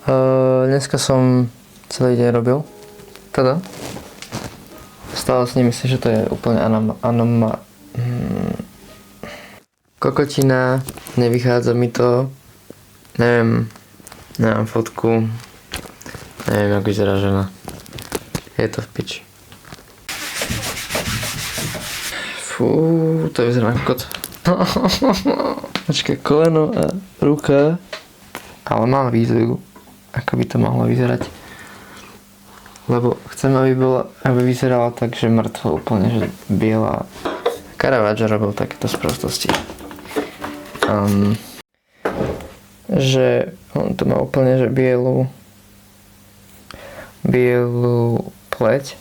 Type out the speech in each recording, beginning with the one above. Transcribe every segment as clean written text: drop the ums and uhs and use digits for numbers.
Dneska som celý deň robil. Teda. Stále si nemyslím, že to je úplne kokotina. Nevychádza mi to. Neviem. Nemám fotku. Neviem, ako vyzerá žena. Je to v piči. Fú, to vyzerá na kokot. Počkaj, koleno a ruka. Ale mám víziu, ako by to mohlo vyzerať. Lebo chcem, aby vyzerala tak, že mŕtvo úplne, že biela. Caravaggio robil takéto sprostosti. Že on to má úplne, že bielu pleť.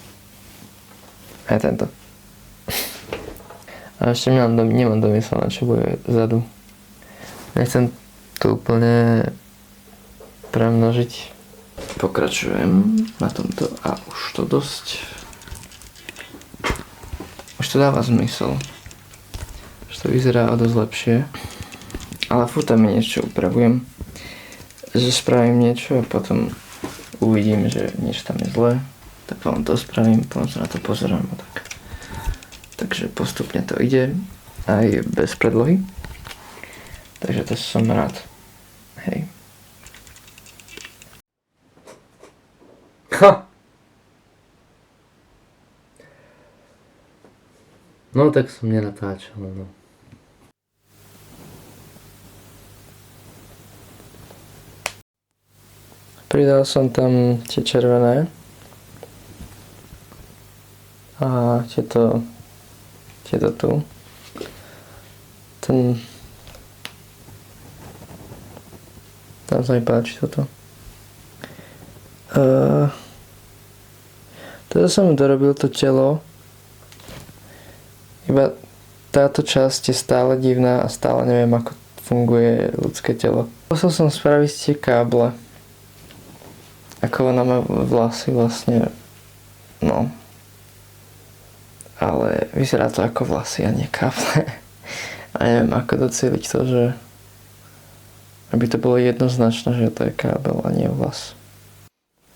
Aj tento. A ešte nemám domyslené, čo bude vzadu. Nechcem to úplne premnožiť. Pokračujem na tomto a už to dosť. Už to dáva zmysel. Už to vyzerá o dosť lepšie. Ale furt tam niečo upravujem. Že spravím niečo a potom uvidím, že niečo tam je zlé. Tak potom to spravím, potom sa na to pozerám a tak. Takže postupne to ide. Aj bez predlohy. Takže to som rád. Hej. Ha! No tak som nenatáčal, no. Pridal som tam tie červené a tieto tu. Tam sa mi páči toto. Teda som dorobil to telo. Iba táto časť je stále divná a stále neviem, ako funguje ľudské telo. Musel som spraviť tie káble. Ako ona má vlasy vlastne. No. Ale vyzerá to ako vlasy a nie káble. A neviem, ako docieliť to, že aby to bolo jednoznačné, že to je kábel a nie vlas.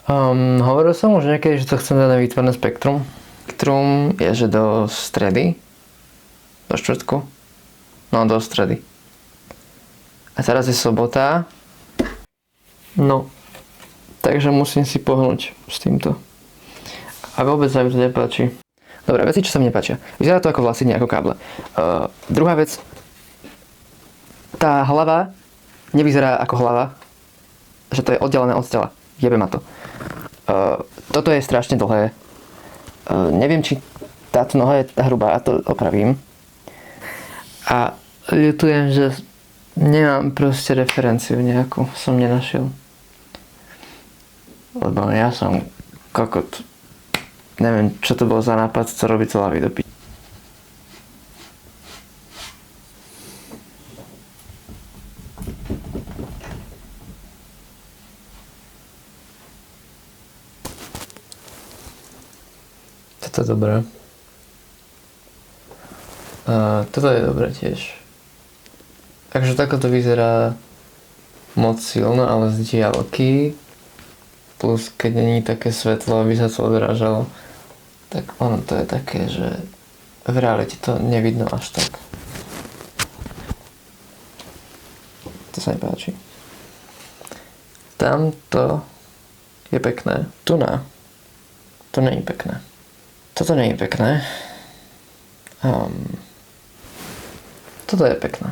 Hovoril som už niekedy, že to chcem dať na výtvarné spektrum. Spektrum je, že do stredy, do štvrtku, no do stredy. A teraz je sobota. No, takže musím si pohnúť s týmto. A vôbec sa mi to nepáči. Dobre, veci, čo sa mi nepáčia. Vyzerá to ako vlasy, nie ako káble. Druhá vec, tá hlava nevyzerá ako hlava, že to je oddelené od tela. Jebe ma to. Toto je strašne dlhé. Neviem, či táto noha je hrubá, a to opravím. A ľutujem, že nemám proste referenciu nejakú, som nenašiel. Lebo ja som kokot. Neviem, čo to bol za nápad, co robiť to hlavy do piči. Toto je dobré. Toto je dobré tiež. Takže takto to vyzerá moc silno, ale z diaľky. Plus keď není také svetlo, aby sa to odrážalo, tak ono to je také, že v realite to nevidno až tak. To sa mi páči. Tamto je pekné. Tu na. To nie je pekné. Toto nie je pekné. Toto je pekné.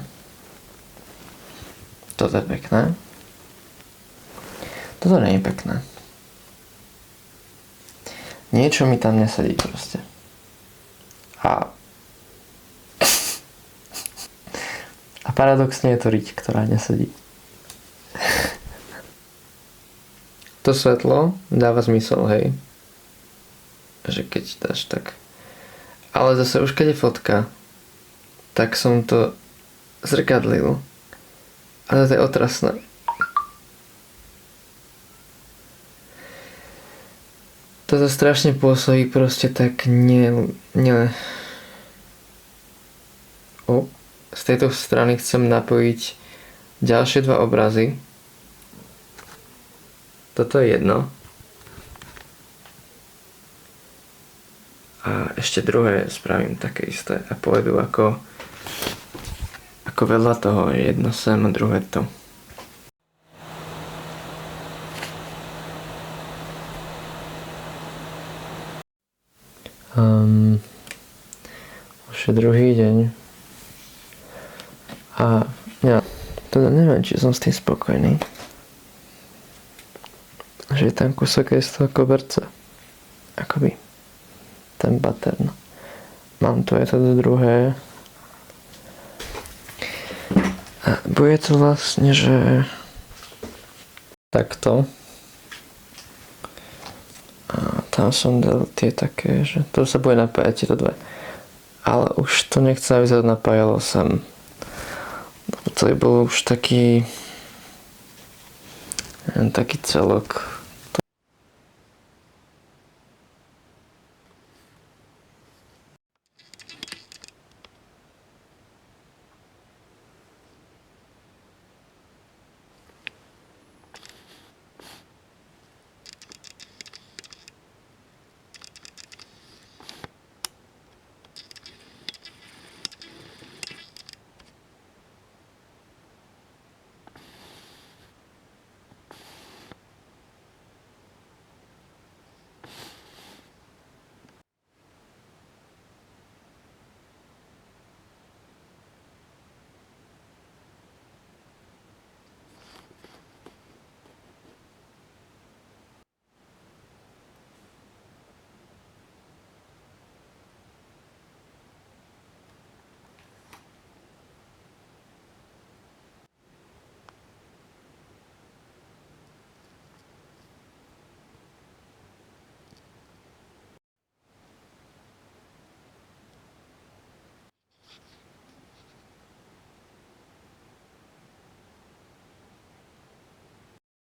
Toto je pekné. Toto nie je pekné. Niečo mi tam nesedí proste. A paradoxne je to riť, ktorá nesedí. To svetlo dáva zmysel, hej. Že keď dáš tak. Ale zase už keď je fotka, tak som to zrkadlil. A to je otrasné. Toto strašne pôsobí proste tak z tejto strany chcem napojiť ďalšie dva obrazy. Toto je jedno. A ešte druhé spravím také isté a pôjdu ako vedľa toho, jedno sem a druhé to. Už je druhý deň. A ja teda neviem, či som s tým spokojný. Že je tam kúsok aj z toho koberca. Akoby. Ten pattern. Mám tu aj to druhé. A bude to vlastne, že takto. A tam som dal tie také, že to sa bude napájať tieto dve. Ale už to nechcem, aby sa to napájalo sem. To bol už taký celok.